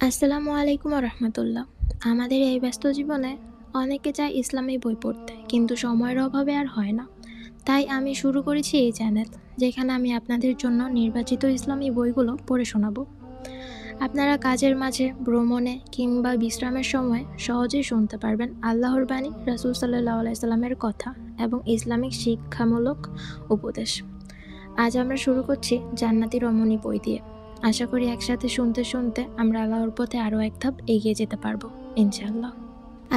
আসসালামু আলাইকুম রহমতুল্লাহ। আমাদের এই ব্যস্ত জীবনে অনেকে চায় ইসলামী বই পড়তে, কিন্তু সময়ের অভাবে আর হয় না। তাই আমি শুরু করেছি এই চ্যানেল, যেখানে আমি আপনাদের জন্য নির্বাচিত ইসলামী বইগুলো পড়ে শোনাবো। আপনারা কাজের মাঝে, ভ্রমণে কিংবা বিশ্রামের সময় সহজেই শুনতে পারবেন আল্লাহর বাণী, রাসূল সাল্লাল্লাহু আলাইহি সাল্লামের কথা এবং ইসলামিক শিক্ষামূলক উপদেশ। আজ আমরা শুরু করছি জান্নাতি রমণী বই দিয়ে। আশা করি একসাথে শুনতে শুনতে আমরা আল্লাহর পথে আরও এক ধাপ এগিয়ে যেতে পারবো ইনশাআল্লাহ।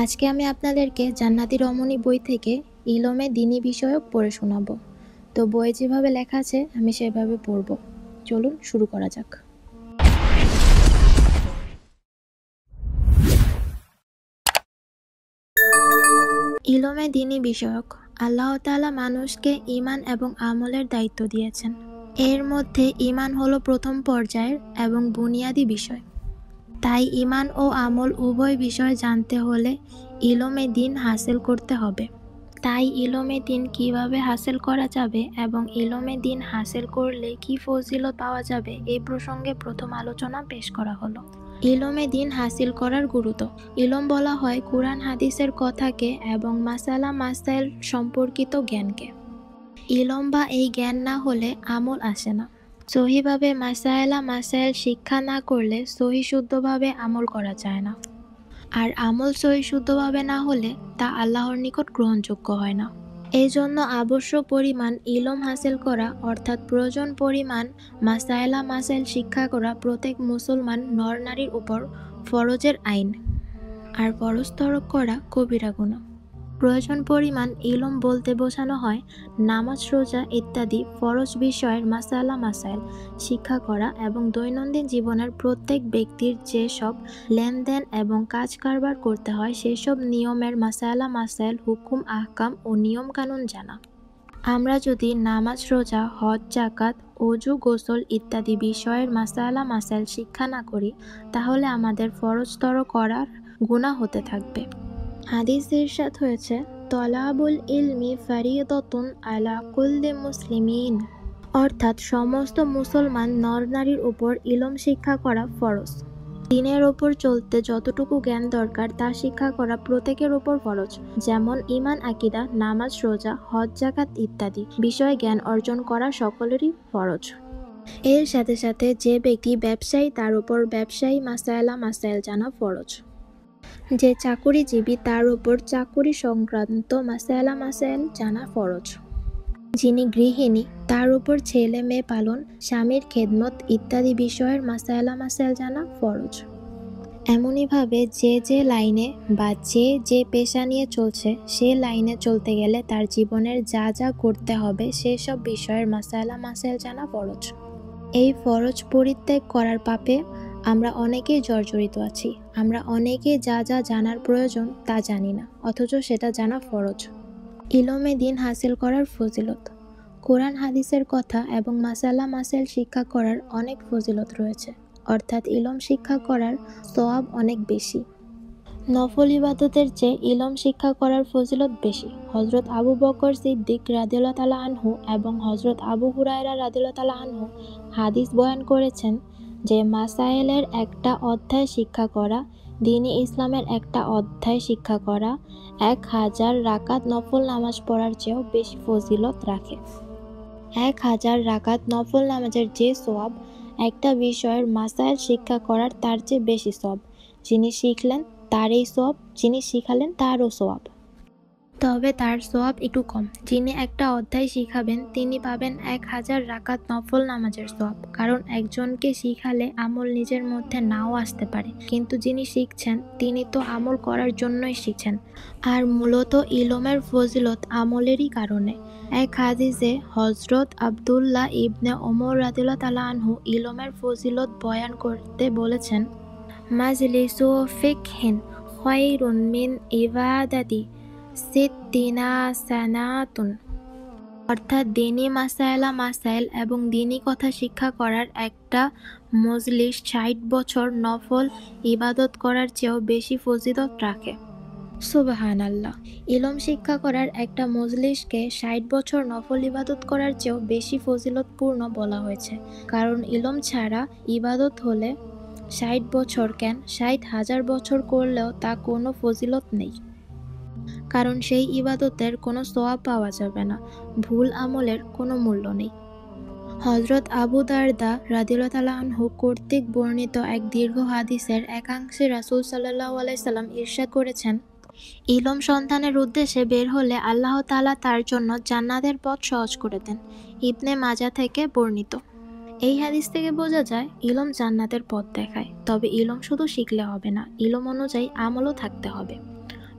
আজকে আমি আপনাদেরকে জান্নাতি রমণী বই থেকে ইলমে দ্বীনি বিষয়ক পড়ে শোনাবো। তো বইয়ে যেভাবে লেখা আছে আমি সেভাবে পড়ব। চলুন শুরু করা যাক। ইলমে দ্বীনি বিষয়ক। আল্লাহ তাআলা মানুষকে ঈমান এবং আমলের দায়িত্ব দিয়েছেন। এর মধ্যে ঈমান হলো প্রথম পর্যায়ের এবং বুনিয়াদি বিষয়। তাই ঈমান ও আমল উভয় বিষয় জানতে হলে ইলমে দ্বীন হাসিল করতে হবে। তাই ইলমে দ্বীন কিভাবে হাসিল করা যাবে এবং ইলমে দ্বীন হাসিল করলে কি ফজিলত পাওয়া যাবে, এই প্রসঙ্গে প্রথম আলোচনা পেশ করা হলো। ইলমে দ্বীন হাসিল করার গুরুত্ব। ইলম বলা হয় কুরআন হাদিসের কথাকে এবং মাসালা মাসাইল সম্পর্কিত জ্ঞানকে। ইলম বা এই জ্ঞান না হলে আমল আসে না। সহিভাবে মাসায়েলা মাসাইল শিক্ষা না করলে সহি শুদ্ধভাবে আমল করা যায় না। আর আমল সহি শুদ্ধভাবে না হলে তা আল্লাহর নিকট গ্রহণযোগ্য হয় না। এই জন্য আবশ্যক পরিমাণ ইলম হাসিল করা, অর্থাৎ প্রয়োজন পরিমাণ মাসায়েলা মাসাইল শিক্ষা করা প্রত্যেক মুসলমান নর নারীর উপর ফরজের আইন। আর ফরজ তরক করা কবিরা গুনাহ। প্রয়োজন পরিমাণ ইলম বলতে বোঝানো হয় নামাজ, রোজা ইত্যাদি ফরজ বিষয়ের মাসালা মাসাইল শিক্ষা করা এবং দৈনন্দিন জীবনের প্রত্যেক ব্যক্তির যেসব লেনদেন এবং কাজ কারবার করতে হয় সেসব নিয়মের মাসালা মাসাইল, হুকুম আহকাম ও নিয়ম কানুন জানা। আমরা যদি নামাজ, রোজা, হজ, যাকাত, ওযু, গোসল ইত্যাদি বিষয়ের মাসালা মাসাইল শিক্ষা না করি, তাহলে আমাদের ফরজতর করার গুনাহ হতে থাকবে। হাদিসে ইরশাদ হয়েছে, তলাবুল ইলমি ফারিদাতুন আলা কুল্লি মুসলিমিন, অর্থাৎ সমস্ত মুসলমান নর নারীর উপর ইলম শিক্ষা করা ফরজ। দ্বীনের ওপর চলতে যতটুকু জ্ঞান দরকার তা শিক্ষা করা প্রত্যেকের উপর ফরজ। যেমন ঈমান, আকীদা, নামাজ, রোজা, হজ, যাকাত ইত্যাদি বিষয়ে জ্ঞান অর্জন করা সকলেরই ফরজ। এর সাথে সাথে যে ব্যক্তি ব্যবসায়ী তার উপর ব্যবসায়ী মাসায়েলা মাসাইল জানা ফরজ। যে চাকুরিজীবী তার উপর চাকুরি সংক্রান্ত মাসায়েলা মাসাইল জানা ফরজ। যিনি গৃহিণী তার উপর ছেলে মেয়ে পালন, স্বামীর খেদমত ইত্যাদি বিষয়ের মাসায়েলা মাসাইল জানা ফরজ। এমনিভাবে যে যে লাইনে বা যে পেশা নিয়ে চলছে সে লাইনে চলতে গেলে তার জীবনের যা যা করতে হবে সেসব বিষয়ের মাসায়েলা মাসাইল জানা ফরজ। এই ফরজ পরিত্যাগ করার পাপে আমরা অনেকেই জর্জরিত আছি। আমরা অনেকেই যা যা জানার প্রয়োজন তা জানি না, অথচ সেটা জানা ফরজ। ইলমে দ্বীন হাসিল করার ফজিলত। কোরআন হাদিসের কথা এবং মাসালা মাসাইল শিক্ষা করার অনেক ফজিলত রয়েছে, অর্থাৎ ইলম শিক্ষা করার সওয়াব অনেক বেশি। নফল ইবাদতের চেয়ে ইলম শিক্ষা করার ফজিলত বেশি। হযরত আবু বকর সিদ্দিক রাদিয়াল্লাহু তাআলা আনহু এবং হযরত আবু হুরায়রা রাদিয়াল্লাহু তাআলা আনহু হাদিস বয়ান করেছেন যে মাসায়েলের একটা অধ্যায় শিক্ষা করা দ্বীনি ইসলামের একটা অধ্যায় শিক্ষা করা 1000 রাকাত নফল নামাজ পড়ার চেয়েও বেশি ফজিলত রাখে। 1000 রাকাত নফল নামাজের যে সওয়াব একটা বিষয়ের মাসায়েল শিক্ষা করার তার চেয়ে বেশি সওয়াব। যিনি শিখলেন তার এই সওয়াব, যিনি শিখালেন তারও সওয়াব। তবে তার সওয়াব একটু কম। যিনি একটা অধ্যায় শিখাবেন তিনি পাবেন 1000 রাকাত নফল নামাজের সওয়াব। কারণ একজনকে শিখালে আমল নিজের মধ্যে নাও আসতে পারে, কিন্তু যিনি শিখছেন তিনি তো আমল করার জন্যই শিখছেন। আর মূলত ইলমের ফজিলত আমলেরই কারণে। এক হাদিসে হযরত আব্দুল্লাহ ইবনে ওমর রাদিয়াল্লাহু তাআলা আনহু ইলমের ফজিলত বয়ান করতে বলেছেন, মাজলিসু ফিকহিন খায়রুন মিন ইবাদাতি সিত্তিনা সানাতুন, অর্থাৎ দ্বীনি মাসায়েলা মাসাইল এবং দ্বীনি কথা শিক্ষা করার একটা মজলিস 60 বছর নফল ইবাদত করার চেয়েও বেশি ফজিলত রাখে। সুবহানাল্লাহ। ইলম শিক্ষা করার একটা মজলিসকে 60 বছর নফল ইবাদত করার চেয়েও বেশি ফজিলতপূর্ণ বলা হয়েছে। কারণ ইলম ছাড়া ইবাদত হলে 60 বছর কেন 60,000 বছর করলেও তা কোনো ফজিলত নেই, কারণ সেই ইবাদতের কোনো সওয়াব পাওয়া যাবে না, ভুল আমলের কোনো মূল্য নেই। হযরত আবু দারদা রাদিয়াল্লাহু তাআলা আনহু কর্তৃক বর্ণিত এক দীর্ঘ হাদিসের একাংশে রাসূল সাল্লাল্লাহু আলাইহি সাল্লাম ইরশাদ করেছেন, ইলম সন্ধানের উদ্দেশ্যে বের হলে আল্লাহ তাআলা তার জন্য জান্নাতের পথ সহজ করে দেন। ইবনে মাজাহ থেকে বর্ণিত। এই হাদিস থেকে বোঝা যায় ইলম জান্নাতের পথ দেখায়। তবে ইলম শুধু শিখলে হবে না, ইলম অনুযায়ী আমলও থাকতে হবে,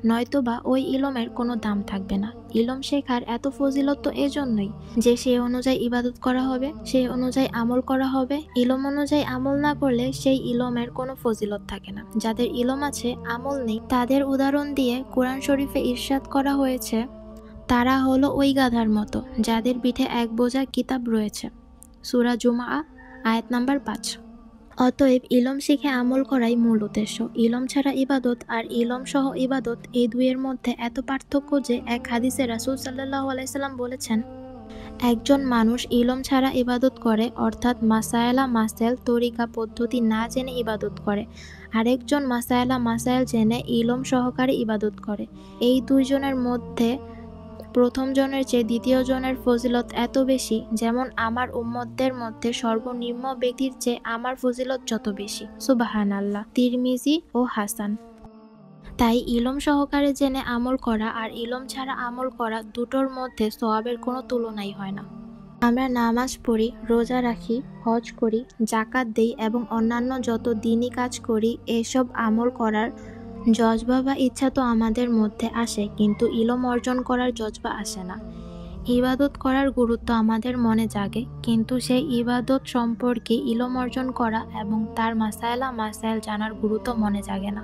নয়তোবা ওই ইলমের কোনো দাম থাকবে না। ইলম শেখার এত ফজিলত তো এজন্যই যে সেই অনুযায়ী ইবাদত করা হবে, সেই অনুযায়ী আমল করা হবে। ইলম অনুযায়ী আমল না করলে সেই ইলমের কোনো ফজিলত থাকে না। যাদের ইলম আছে আমল নেই, তাদের উদাহরণ দিয়ে কোরআন শরীফে ইরশাদ করা হয়েছে, তারা হলো ওই গাধার মতো যাদের পিঠে এক বোঝা কিতাব রয়েছে। সূরা জুমআ আয়াত নাম্বার 5। অতএব ইলম শিখে আমল করাই মূল উদ্দেশ্য। ইলম ছাড়া ইবাদত আর ইলম সহ ইবাদত, এই দুইয়ের মধ্যে এত পার্থক্য যে এক হাদিসে রাসূল সাল্লাল্লাহু আলাইহি সাল্লাম বলেছেন, একজন মানুষ ইলম ছাড়া ইবাদত করে, অর্থাৎ মাসায়েলা মাসাইল তরিকা পদ্ধতি না জেনে ইবাদত করে, আরেকজন মাসায়েলা মাসাইল জেনে ইলম সহকারে ইবাদত করে। এই দুইজনের মধ্যে প্রথম জনের চেয়ে দ্বিতীয় জনের ফজিলত এত বেশি, যেমন আমার উম্মতদের মধ্যে সর্বনিম্ন ব্যক্তির চেয়ে আমার ফজিলত যত বেশি। সুবহানাল্লাহ। তিরমিজি ও হাসান। তাই ইলম সহকারে জেনে আমল করা আর ইলম ছাড়া আমল করা দুটোর মধ্যে সওয়াবের কোনো তুলনাই হয় না। আমরা নামাজ পড়ি, রোজা রাখি, হজ করি, যাকাত দেই এবং অন্যান্য যত দ্বীনি কাজ করি, এসব আমল করার জজবা বা ইচ্ছা তো আমাদের মধ্যে আসে, কিন্তু ইলম অর্জন করার জজবা আসে না। ইবাদত করার গুরুত্ব আমাদের মনে জাগে, কিন্তু সেই ইবাদত সম্পর্কে ইলম অর্জন করা এবং তার মাসায়েলা মাসাইল জানার গুরুত্ব মনে জাগে না।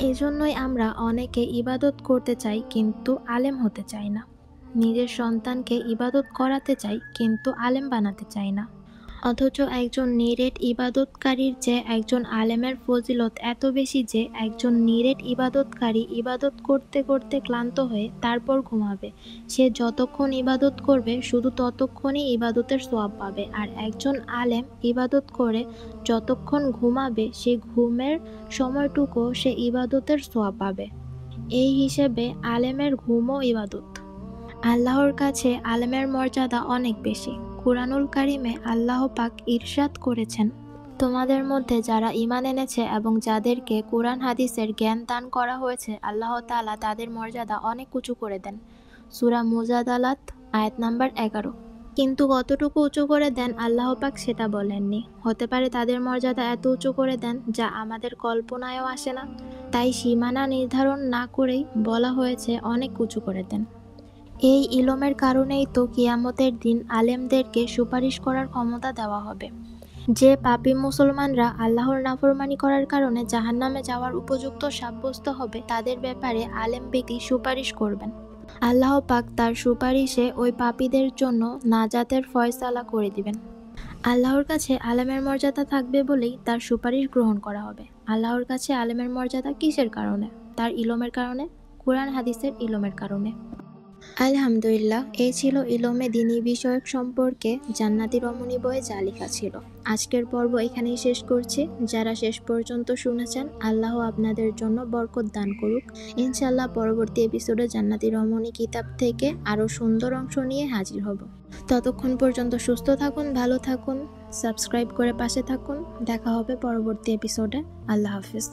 এজন্যই আমরা অনেকে ইবাদত করতে চাই কিন্তু আলেম হতে চাই না। নিজের সন্তানকে ইবাদত করাতে চাই কিন্তু আলেম বানাতে চাই না। অথচ একজন নিরেট ইবাদতকারীর চেয়ে একজন আলেমের ফজিলত এত বেশি যে একজন নিরেট ইবাদতকারী ইবাদত করতে করতে ক্লান্ত হয়ে তারপর ঘুমাবে। সে যতক্ষণ ইবাদত করবে শুধু ততক্ষণই ইবাদতের সওয়াব পাবে, আর একজন আলেম ইবাদত করে যতক্ষণ ঘুমাবে সে ঘুমের সময়টুকু সে ইবাদতের সওয়াব পাবে। এই হিসেবে আলেমের ঘুমও ইবাদত। আল্লাহর কাছে আলেমের মর্যাদা অনেক বেশি। কুরআনুল কারীমে আল্লাহ পাক ইরশাদ করেছেন, তোমাদের মধ্যে যারা ঈমান এনেছে এবং যাদেরকে কুরআন হাদিসের জ্ঞান দান করা হয়েছে, আল্লাহ তাআলা তাদের মর্যাদা অনেক উঁচু করে দেন। সূরা মুজাদালাত আয়াত নাম্বার 11। কিন্তু কতটুকু উঁচু করে দেন আল্লাহ পাক সেটা বলেননি। হতে পারে তাদের মর্যাদা এত উঁচু করে দেন যা আমাদের কল্পনায়ও আসে না। তাই সীমানা নির্ধারণ না করেই বলা হয়েছে অনেক উঁচু করে দেন। এই ইলমের কারণেই তো কিয়ামতের দিন আলেমদেরকে সুপারিশ করার ক্ষমতা দেওয়া হবে। যে পাপী মুসলমানরা আল্লাহর নাফরমানি করার কারণে জাহান্নামে যাওয়ার উপযুক্ত সাব্যস্ত হবে, তাদের ব্যাপারে আলেম ব্যক্তি সুপারিশ করবেন। আল্লাহ পাক তার সুপারিশে ওই পাপীদের জন্য নাজাতের ফয়সালা করে দিবেন। আল্লাহর কাছে আলেমের মর্যাদা থাকবে বলেই তার সুপারিশ গ্রহণ করা হবে। আল্লাহর কাছে আলেমের মর্যাদা কিসের কারণে? তার ইলমের কারণে, কুরআন হাদিসের ইলমের কারণে। আলহামদুলিল্লাহ, এই ছিল ইলমে দ্বীনি বিষয়ক সম্পর্কে জান্নাতি রমণী বইয়ে যা লেখা ছিল। আজকের পর্ব এখানেই শেষ করছি। যারা শেষ পর্যন্ত শুনেছেন, আল্লাহ আপনাদের জন্য বরকত দান করুক। ইনশাআল্লাহ পরবর্তী এপিসোডে জান্নাতি রমণী কিতাব থেকে আরও সুন্দর অংশ নিয়ে হাজির হব। ততক্ষণ পর্যন্ত সুস্থ থাকুন, ভালো থাকুন, সাবস্ক্রাইব করে পাশে থাকুন। দেখা হবে পরবর্তী এপিসোডে। আল্লাহ হাফিজ।